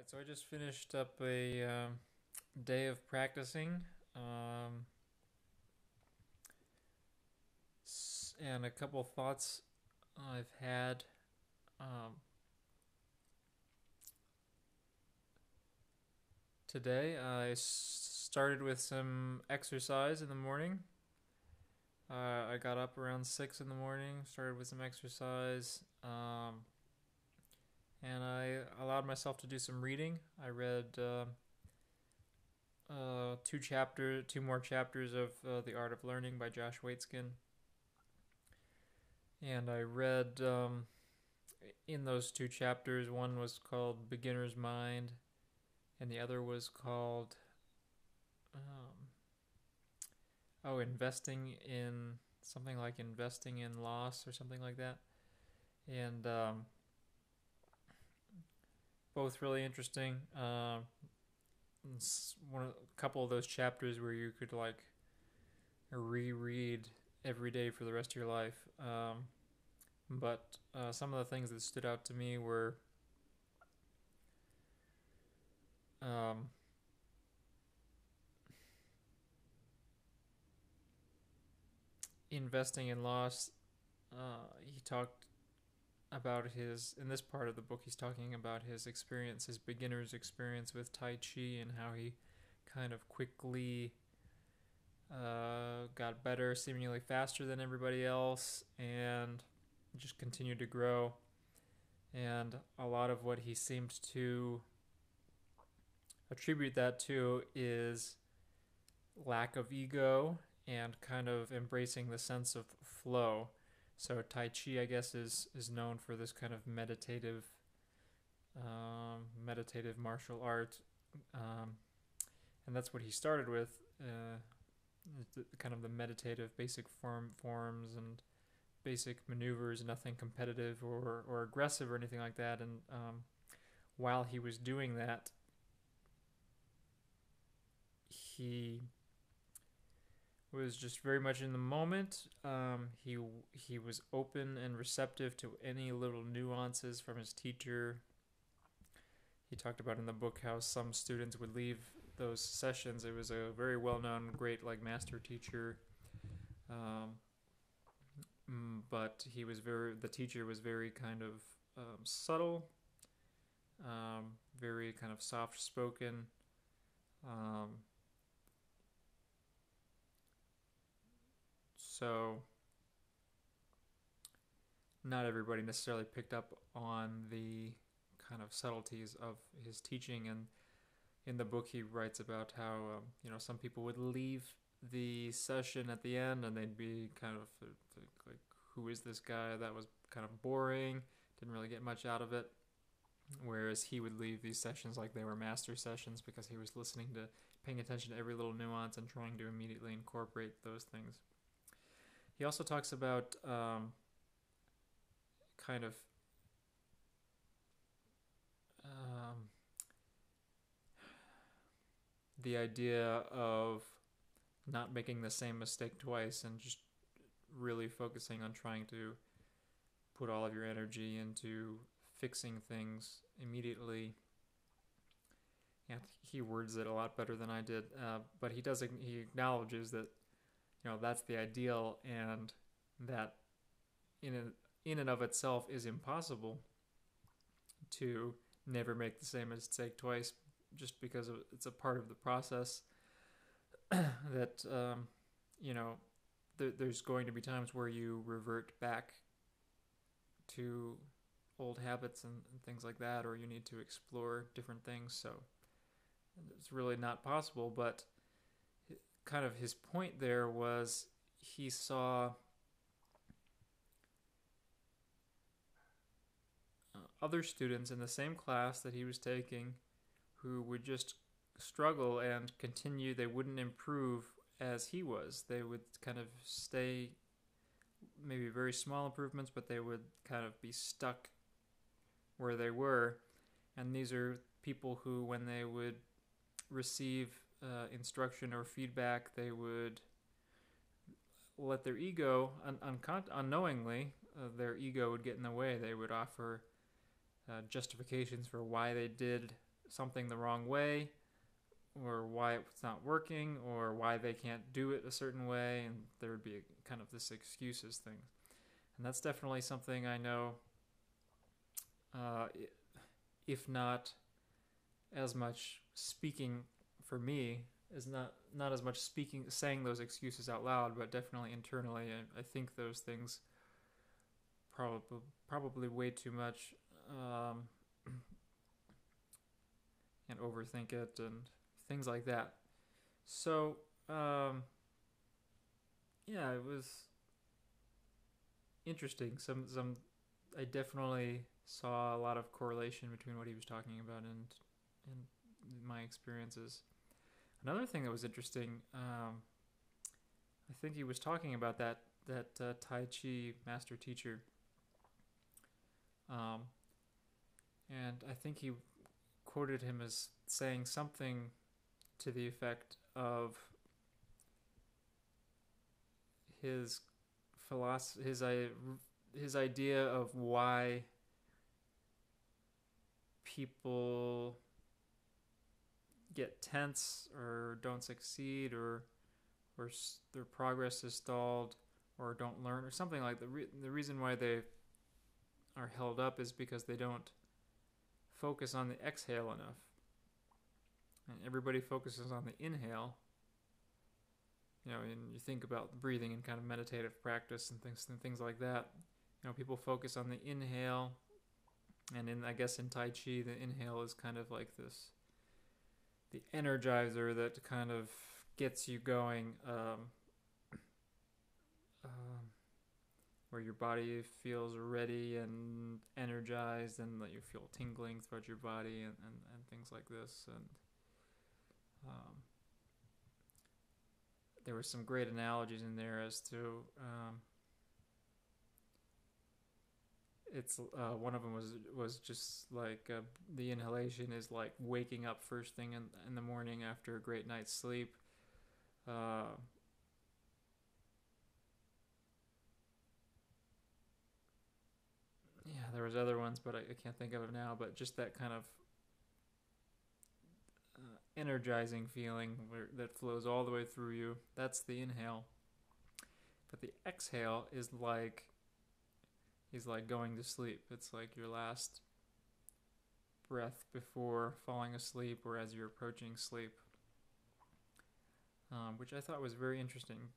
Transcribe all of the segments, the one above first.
Alright, so I just finished up a day of practicing, um, and a couple thoughts I've had. Um, Today I started with some exercise in the morning. I got up around 6 in the morning, started with some exercise, and I allowed myself to do some reading. I read two more chapters of The Art of Learning by Josh Waitzkin, and I read in those two chapters. One was called Beginner's Mind, and the other was called um, investing in something like investing in loss or something like that. And both really interesting. A couple of those chapters where you could like reread every day for the rest of your life. But some of the things that stood out to me were um, investing in loss. He talked about in this part of the book, he's talking about his experience, his beginner's experience with Tai Chi, and how he kind of quickly got better, seemingly faster than everybody else, and just continued to grow. And a lot of what he seemed to attribute that to is lack of ego and kind of embracing the sense of flow. So Tai Chi, I guess, is known for this kind of meditative martial art, um, and that's what he started with. Kind of the meditative basic forms and basic maneuvers, nothing competitive or aggressive or anything like that. And while he was doing that, he was just very much in the moment. He was open and receptive to any little nuances from his teacher. He talked about in the book how some students would leave those sessions. It was a very well-known, great like master teacher, um, but the teacher was very kind of subtle, very kind of soft-spoken. Um, so not everybody necessarily picked up on the kind of subtleties of his teaching. And in the book, he writes about how some people would leave the session at the end and they'd be kind of like, "Who is this guy?" That was kind of boring. Didn't really get much out of it. Whereas he would leave these sessions like they were master sessions because he was paying attention to every little nuance and trying to immediately incorporate those things. He also talks about kind of um, the idea of not making the same mistake twice and just really focusing on trying to put all of your energy into fixing things immediately. Yeah, he words it a lot better than I did, but he acknowledges that that's the ideal, and that in and of itself is impossible to never make the same mistake twice, just because it's a part of the process. That there's going to be times where you revert back to old habits and things like that, or you need to explore different things. So it's really not possible. But kind of his point there was he saw other students in the same class that he was taking who would just struggle and continue. They wouldn't improve as he was. They would kind of stay, maybe very small improvements, but they would kind of be stuck where they were. And these are people who, when they would receive instruction or feedback, they would let their ego, unknowingly, their ego would get in the way. They would offer justifications for why they did something the wrong way, or why it's not working, or why they can't do it a certain way, and there would be kind of this excuses thing. And that's definitely something I know, uh, if not as much speaking for me, is not as much speaking, saying those excuses out loud, but definitely internally. I think those things probably way too much, and overthink it and things like that. So yeah, it was interesting. Some I definitely saw a lot of correlation between what he was talking about and my experiences. Another thing that was interesting, I think he was talking about that Tai Chi master teacher, um, and I think he quoted him as saying something to the effect of his philosophy, his idea of why people get tense or don't succeed, or their progress is stalled, or don't learn, or something like the reason why they are held up is because they don't focus on the exhale enough. And everybody focuses on the inhale. And you think about breathing and kind of meditative practice and things like that. People focus on the inhale, and I guess in Tai Chi, the inhale is kind of like the energizer that kind of gets you going, where your body feels ready and energized, and that you feel tingling throughout your body, and things like this. And there were some great analogies in there as to it's one of them was just like the inhalation is like waking up first thing in the morning after a great night's sleep. Yeah, there was other ones, but I can't think of it now. But just that kind of energizing feeling that flows all the way through you. That's the inhale. But the exhale is like going to sleep. It's like your last breath before falling asleep or as you're approaching sleep, which I thought was very interesting.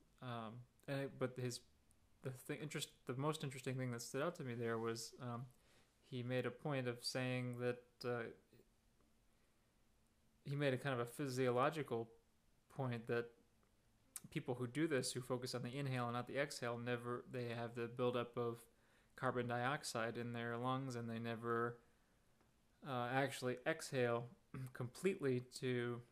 But the most interesting thing that stood out to me there was he made a point of saying that he made a kind of a physiological point that people who do this, who focus on the inhale and not the exhale, they have the buildup of carbon dioxide in their lungs, and they never actually exhale completely to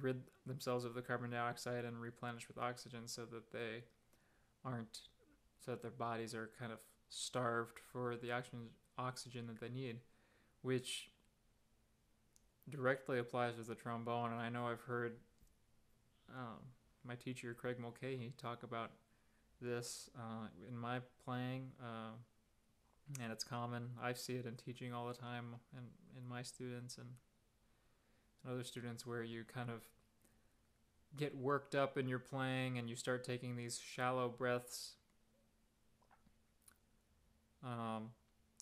rid themselves of the carbon dioxide and replenish with oxygen, so that their bodies are kind of starved for the oxygen that they need, which directly applies to the trombone. And I know I've heard my teacher Craig Mulcahy talk about this in my playing, and it's common. I see it in teaching all the time, and in my students and other students, where you kind of get worked up in your playing and you start taking these shallow breaths,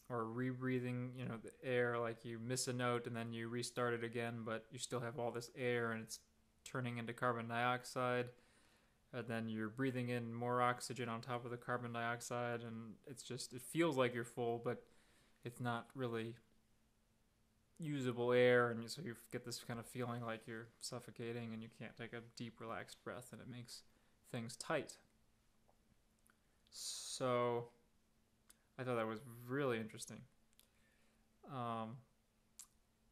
or rebreathing, the air, like you miss a note and then you restart it again, but you still have all this air and it's turning into carbon dioxide, and then you're breathing in more oxygen on top of the carbon dioxide, and it feels like you're full, but it's not really usable air, and so you get this kind of feeling like you're suffocating and you can't take a deep relaxed breath, and it makes things tight. So I thought that was really interesting.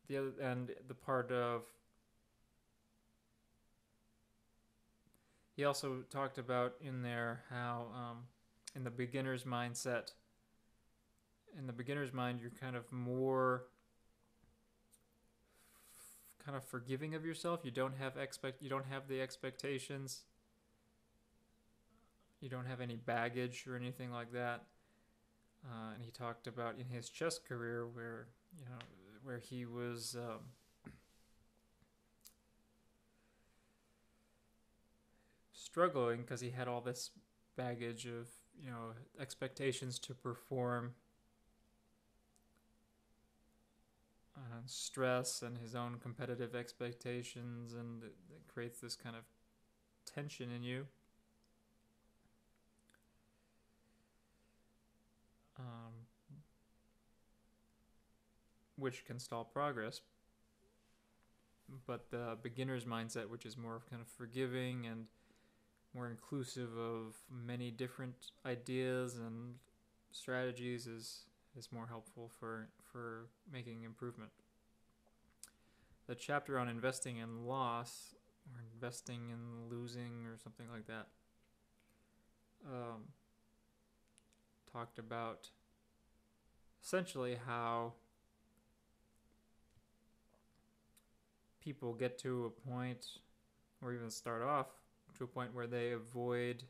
The part of, he also talked about in there how in the beginner's mind, you're kind of more kind of forgiving of yourself. You don't have the expectations. You don't have any baggage or anything like that. And he talked about in his chess career, where where he was struggling because he had all this baggage of, expectations to perform, stress and his own competitive expectations, and it creates this kind of tension in you. Which can stall progress. But the beginner's mindset, which is more kind of forgiving and more inclusive of many different ideas and strategies, is more helpful for making improvement. The chapter on investing in loss, or investing in losing, or something like that, talked about essentially how people get to a point, or even start off to a point, where they avoid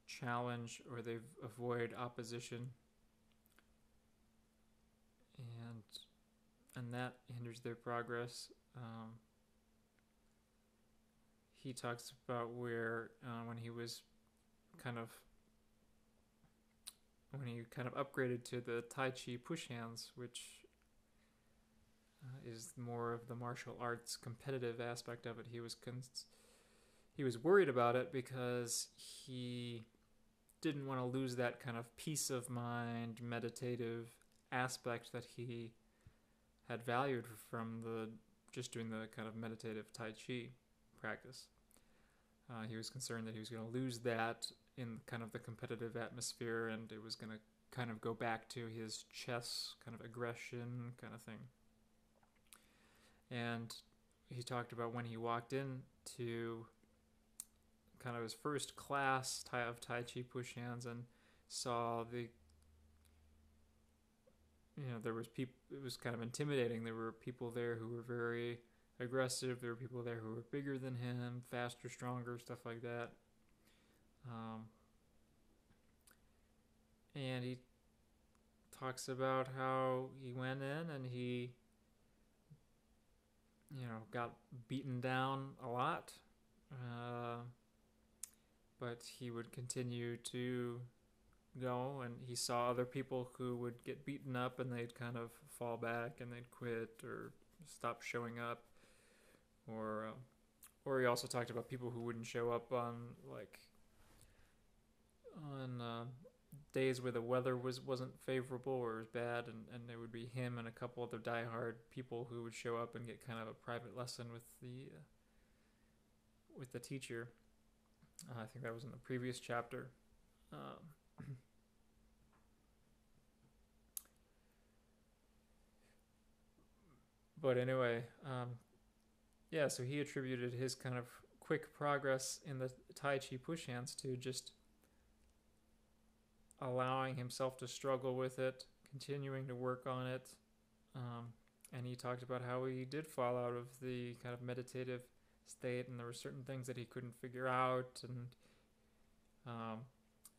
challenge or they avoid opposition, and that hinders their progress. He talks about where when he kind of upgraded to the Tai Chi push hands, which is more of the martial arts competitive aspect of it. He was worried about it because he didn't want to lose that kind of peace of mind, meditative aspect that he had valued from just doing the kind of meditative Tai Chi practice. He was concerned that he was going to lose that in kind of the competitive atmosphere, and it was going to kind of go back to his chess kind of aggression kind of thing. And he talked about when he walked into kind of his first class of Tai Chi push hands and saw there was people, it was kind of intimidating. There were people there who were very aggressive. There were people there who were bigger than him, faster, stronger, stuff like that. And he talks about how he went in and he got beaten down a lot, but he would continue to go, and he saw other people who would get beaten up and they'd kind of fall back and they'd quit or stop showing up, or he also talked about people who wouldn't show up on days where the weather wasn't favorable or was bad, and there would be him and a couple other diehard people who would show up and get kind of a private lesson with the teacher. I think that was in the previous chapter. But anyway, so he attributed his kind of quick progress in the Tai Chi push hands to just allowing himself to struggle with it, continuing to work on it. And he talked about how he did fall out of the kind of meditative state, and there were certain things that he couldn't figure out,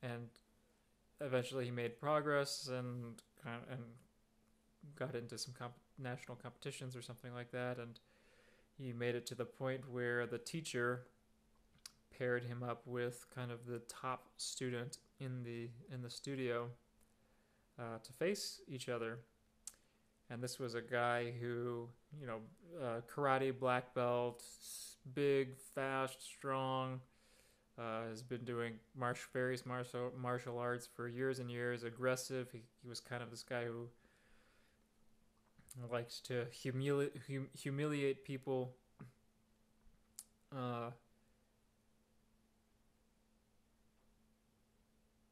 and eventually he made progress and got into some national competitions or something like that, and he made it to the point where the teacher paired him up with kind of the top student in the studio to face each other. And this was a guy who, karate black belt, big, fast, strong, has been doing various martial arts for years and years, aggressive. He was kind of this guy who liked to humiliate people.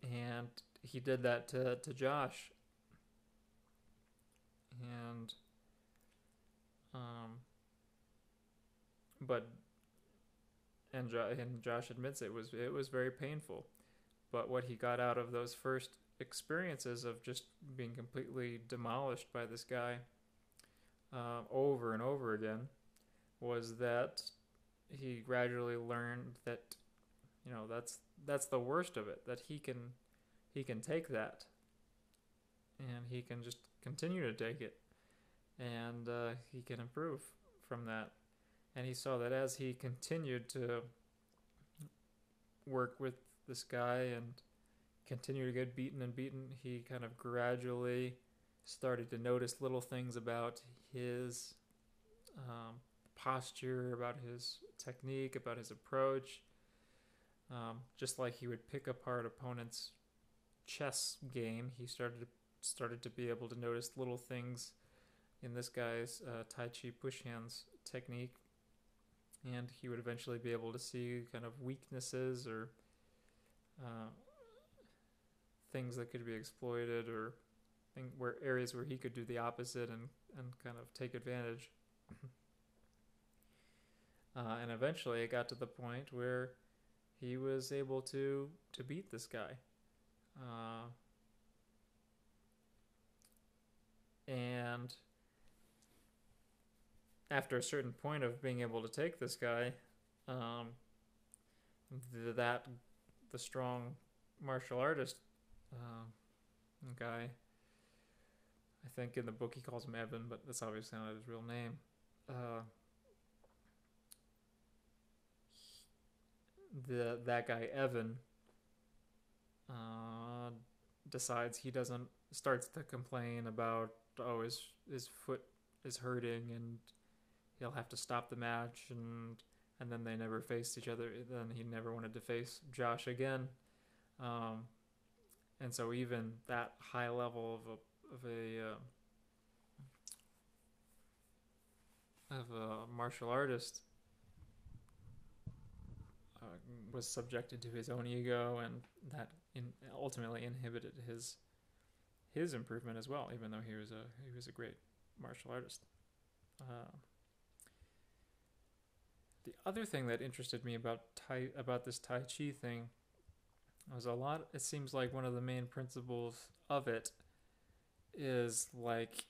And he did that to Josh. And Josh admits it was very painful. But what he got out of those first experiences of just being completely demolished by this guy over and over again was that he gradually learned that that's the worst of it, that he can take that and he can just continue to take it, and he can improve from that. And he saw that as he continued to work with this guy and continue to get beaten and beaten, he kind of gradually started to notice little things about his posture, about his technique, about his approach. Just like he would pick apart opponents' chess game, he started to be able to notice little things in this guy's Tai Chi push hands technique, and he would eventually be able to see kind of weaknesses or uh, things that could be exploited, or where areas where he could do the opposite and kind of take advantage. And eventually, it got to the point where he was able to beat this guy. And after a certain point of being able to take this guy, um, the strong martial artist guy, I think in the book he calls him Evan, but that's obviously not his real name. That guy Evan decides he doesn't starts to complain about his foot is hurting and he'll have to stop the match, and then they never faced each other. Then he never wanted to face Josh again, and so even that high level of a martial artist was subjected to his own ego, and that ultimately inhibited his improvement as well. Even though he was a great martial artist. The other thing that interested me about this Tai Chi thing was it seems like one of the main principles of it is like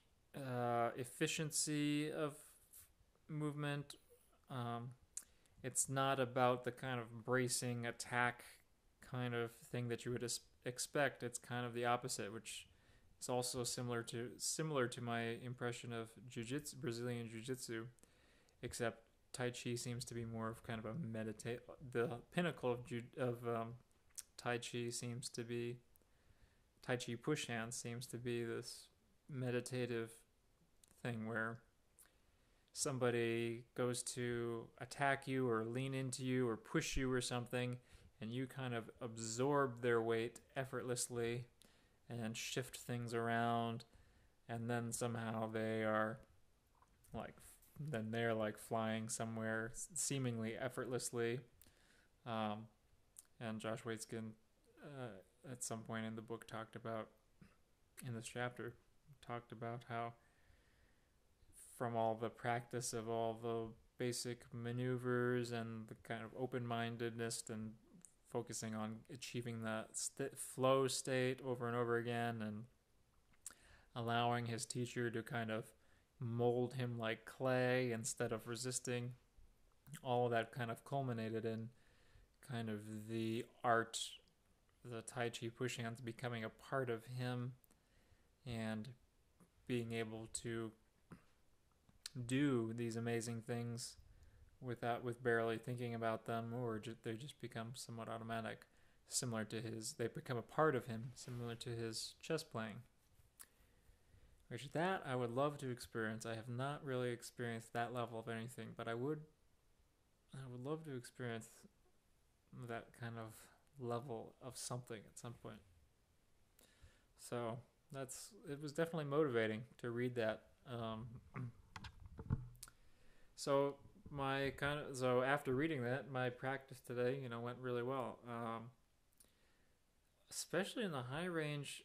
efficiency of movement. It's not about the kind of bracing attack kind of thing that you would expect. It's kind of the opposite, which is also similar to my impression of jiu-jitsu, Brazilian jiu-jitsu, except Tai Chi seems to be more of kind of a meditate. The pinnacle of Tai Chi seems to be Tai Chi push hands seems to be this meditative thing where somebody goes to attack you or lean into you or push you or something, and you kind of absorb their weight effortlessly and shift things around, and then somehow they're like flying somewhere seemingly effortlessly. And Josh Waitzkin at some point in the book in this chapter talked about how from all the practice of all the basic maneuvers and the kind of open-mindedness and focusing on achieving that flow state over and over again, and allowing his teacher to kind of mold him like clay instead of resisting, all of that kind of culminated in kind of the Tai Chi push hands becoming a part of him and being able to do these amazing things with barely thinking about them, or they just become somewhat automatic, they become a part of him, similar to his chess playing. Which that I would love to experience. I have not really experienced that level of anything, but I would love to experience that kind of level of something at some point. So it was definitely motivating to read that. So after reading that, my practice today, went really well. Especially in the high range,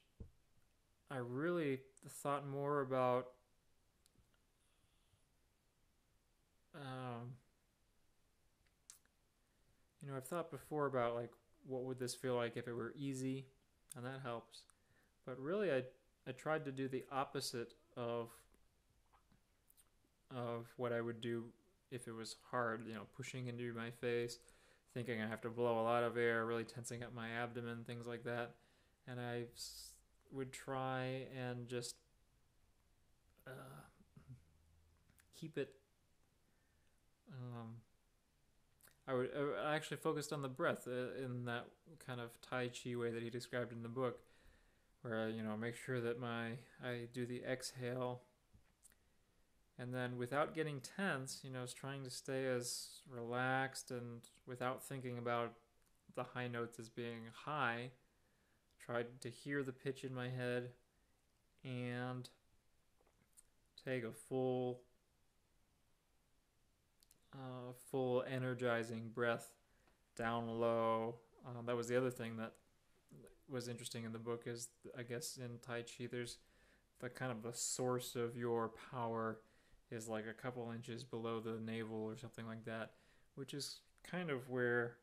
I really thought more about I've thought before about like what would this feel like if it were easy, and that helps. But really, I tried to do the opposite of what I would do if it was hard. Pushing into my face, thinking I have to blow a lot of air, really tensing up my abdomen, things like that. And I would try and just keep it. Um, I actually focused on the breath in that kind of Tai Chi way that he described in the book, where I make sure that I do the exhale, and then without getting tense, is trying to stay as relaxed and without thinking about the high notes as being high. Tried to hear the pitch in my head and take a full energizing breath down low. That was the other thing that was interesting in the book is, I guess, in Tai Chi, there's the kind of the source of your power is like a couple inches below the navel or something like that, which is kind of where,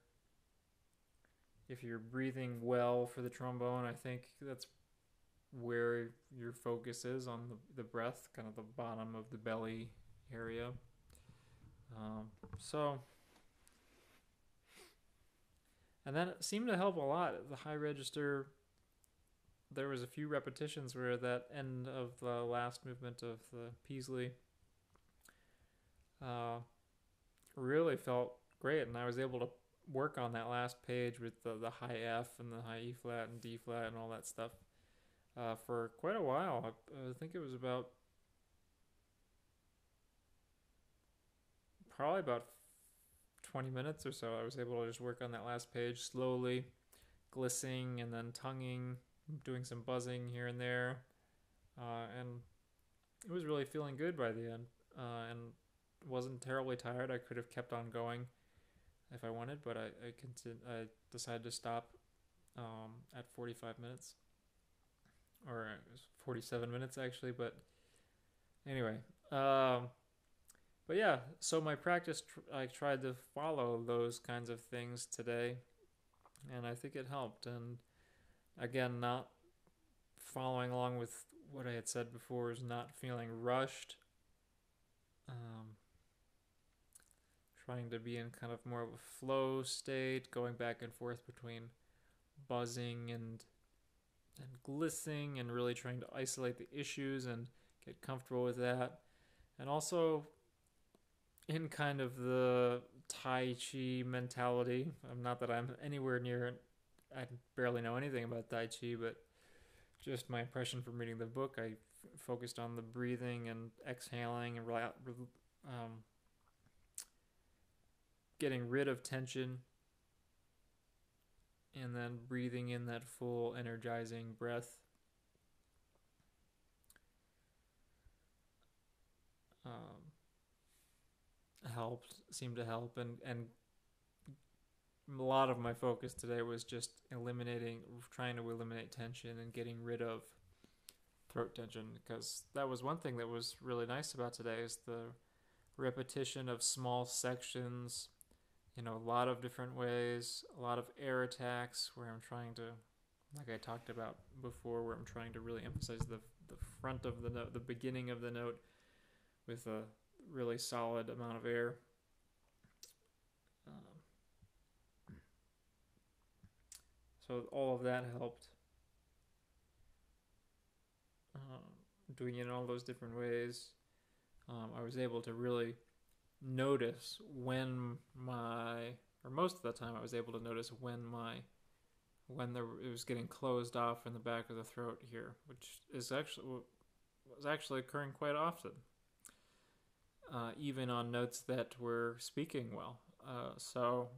if you're breathing well for the trombone, I think that's where your focus is on the breath, kind of the bottom of the belly area. So, and then it seemed to help a lot. The high register, there was a few repetitions where that end of the last movement of the Peasley really felt great, and I was able to work on that last page with the high F and the high E flat and D flat and all that stuff for quite a while. I think it was probably about 20 minutes or so. I was able to just work on that last page slowly, glissing and then tonguing, doing some buzzing here and there, and it was really feeling good by the end, and wasn't terribly tired. I could have kept on going if I wanted, but I decided to stop at 45 minutes, or it was 47 minutes actually. But anyway, but yeah. So my practice, I tried to follow those kinds of things today, and I think it helped. And again, not following along with what I had said before is not feeling rushed. Trying to be in kind of more of a flow state, going back and forth between buzzing and glissing, and really trying to isolate the issues and get comfortable with that. And also in kind of the Tai Chi mentality. Not that I'm anywhere near it. I barely know anything about Tai Chi, but just my impression from reading the book, I focused on the breathing and exhaling and getting rid of tension, and then breathing in that full energizing breath. Seemed to help, and a lot of my focus today was just trying to eliminate tension and getting rid of throat tension, because that was one thing that was really nice about today is the repetition of small sections, a lot of different ways, a lot of air attacks where I'm trying to, like I talked about before, where I'm trying to really emphasize the front of the note, the beginning of the note, with a really solid amount of air. So all of that helped. Doing it in all those different ways, I was able to really notice most of the time I was able to notice when it was getting closed off in the back of the throat here, which was actually occurring quite often, even on notes that were speaking well. So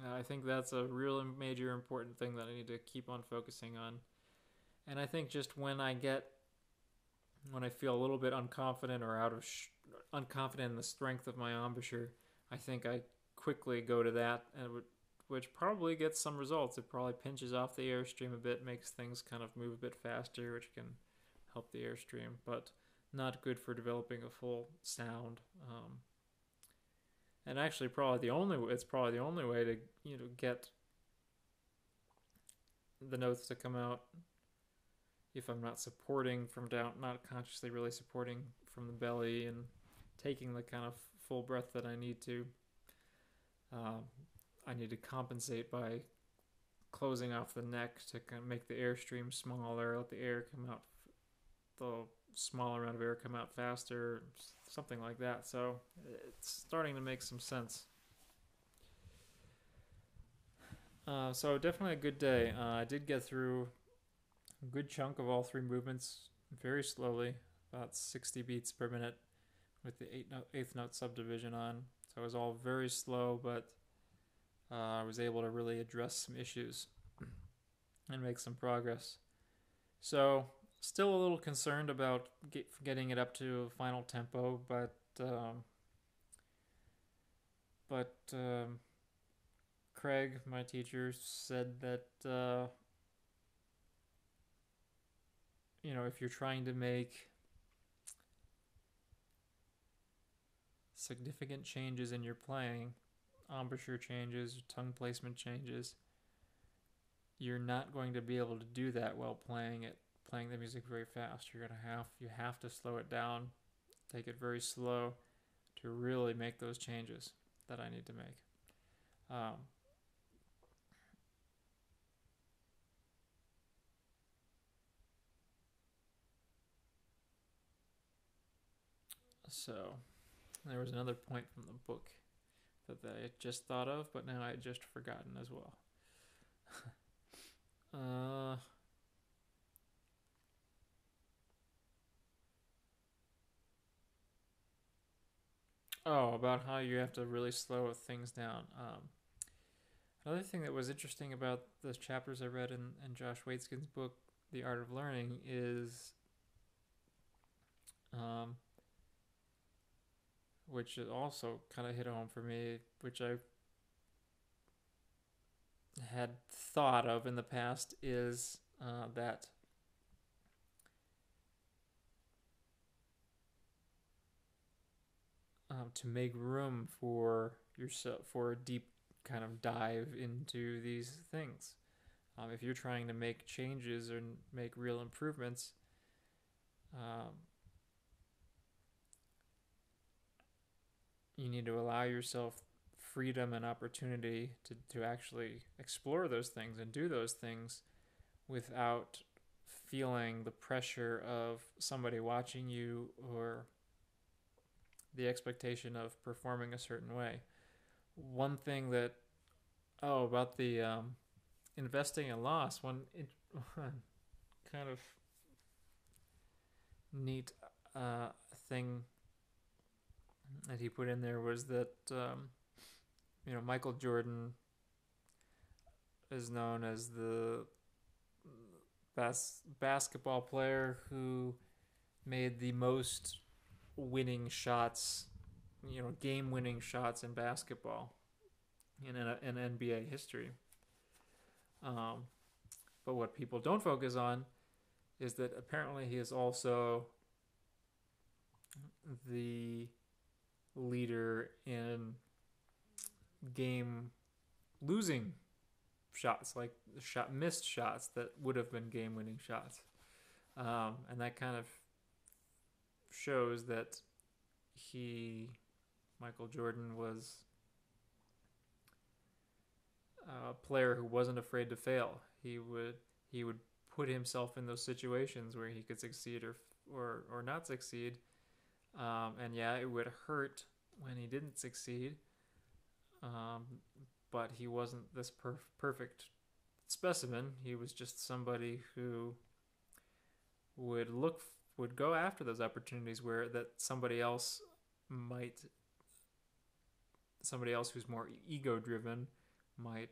I think that's a real major important thing that I need to keep on focusing on. And I think just when I feel a little bit unconfident or unconfident in the strength of my embouchure, I think I quickly go to that, which probably gets some results. It probably pinches off the airstream a bit, makes things kind of move a bit faster, which can help the airstream, but not good for developing a full sound. And actually, it's probably the only way to get the notes to come out if I'm not supporting from down, not consciously really supporting from the belly and taking the kind of full breath that I need to. I need to compensate by closing off the neck to kind of make the airstream smaller, let the air come out the smaller amount of air come out faster, something like that. So it's starting to make some sense. So definitely a good day. I did get through a good chunk of all three movements very slowly, about 60 beats per minute, with the eighth note subdivision on. So it was all very slow, but I was able to really address some issues and make some progress. So still a little concerned about getting it up to final tempo, but Craig, my teacher, said that if you're trying to make significant changes in your playing, embouchure changes, tongue placement changes, you're not going to be able to do that while playing the music very fast. You have to slow it down, take it very slow to really make those changes that I need to make. So there was another point from the book that I just thought of, but now I had just forgotten as well. About how you have to really slow things down. Another thing that was interesting about the chapters I read in Josh Waitzkin's book, The Art of Learning, is which also kind of hit home for me, which I had thought of in the past, is that to make room for yourself for a deep kind of dive into these things. If you're trying to make changes and make real improvements, you need to allow yourself freedom and opportunity to actually explore those things and do those things without feeling the pressure of somebody watching you or the expectation of performing a certain way. One thing that, about the investing in loss, one kind of neat thing that he put in there was that, Michael Jordan is known as the basketball player who made the most winning shots, game-winning shots in basketball in NBA history. But what people don't focus on is that apparently he is also the leader in game losing shots, like missed shots that would have been game-winning shots. And that kind of shows that Michael Jordan, was a player who wasn't afraid to fail. He would put himself in those situations where he could succeed or not succeed. And yeah, it would hurt when he didn't succeed. But he wasn't this perfect specimen. He was just somebody who would go after those opportunities where that somebody else who's more ego driven might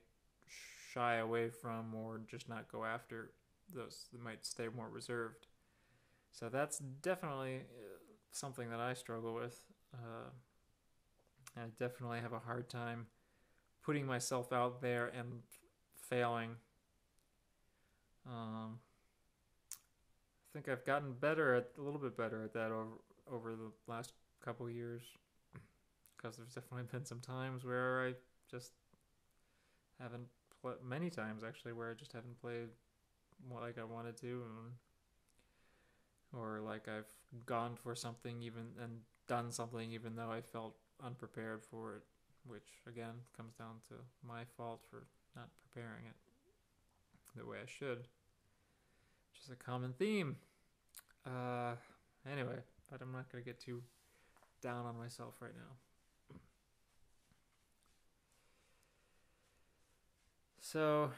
shy away from, or just not go after those that might stay more reserved. So that's definitely something that I struggle with. I definitely have a hard time putting myself out there and failing. I think I've gotten a little bit better at that over the last couple years, because there's definitely been some times where I just haven't many times actually where I just haven't played like I wanted to, or like I've gone for something and done something even though I felt unprepared for it, which again comes down to my fault for not preparing it the way I should, which is a common theme. Anyway, but I'm not going to get too down on myself right now. So,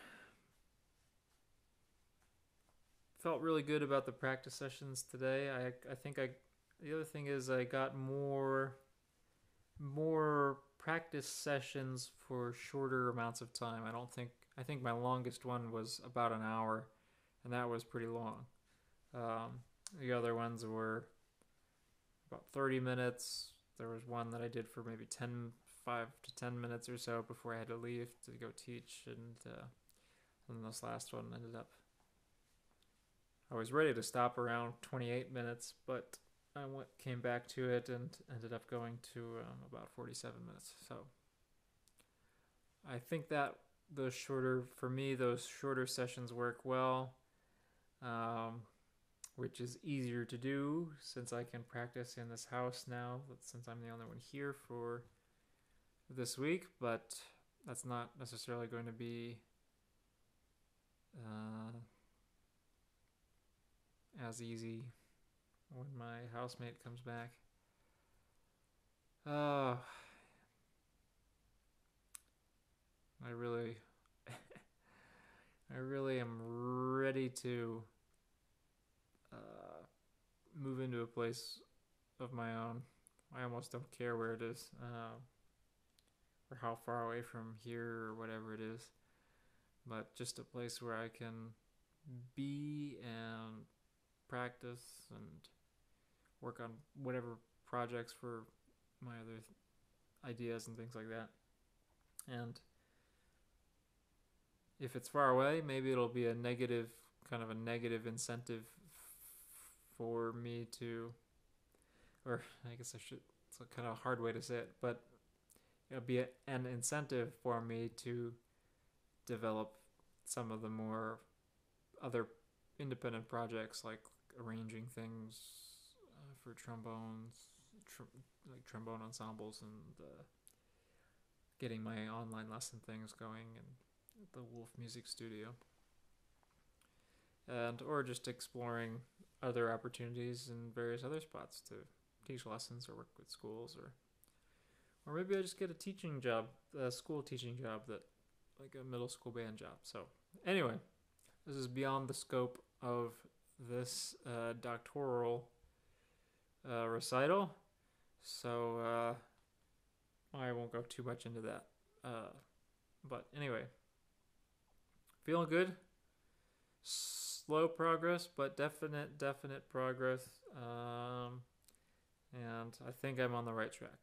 felt really good about the practice sessions today. I think the other thing is I got more practice sessions for shorter amounts of time. I think my longest one was about an hour, and that was pretty long. The other ones were about 30 minutes. There was one that I did for maybe 5 to 10 minutes or so before I had to leave to go teach, and then this last one ended up. I was ready to stop around 28 minutes, but I came back to it and ended up going to about 47 minutes. So I think that those shorter sessions work well, which is easier to do since I can practice in this house now, since I'm the only one here for this week, but that's not necessarily going to be as easy when my housemate comes back. I really I really am ready to move into a place of my own. I almost don't care where it is, or how far away from here or whatever it is, but just a place where I can be and practice and work on whatever projects for my other ideas and things like that. And if it's far away, maybe it'll be a negative incentive for me to, or I guess it's a kind of a hard way to say it, but it'll be an incentive for me to develop some of the more other independent projects, like arranging things for trombones, like trombone ensembles, and getting my online lesson things going in the Wolf Music Studio, and or just exploring other opportunities in various other spots to teach lessons or work with schools, or maybe I just get a school teaching job, that like a middle school band job. So anyway, this is beyond the scope of this doctoral recital, so I won't go too much into that. But anyway, feeling good. Slow progress, but definite progress. And I think I'm on the right track.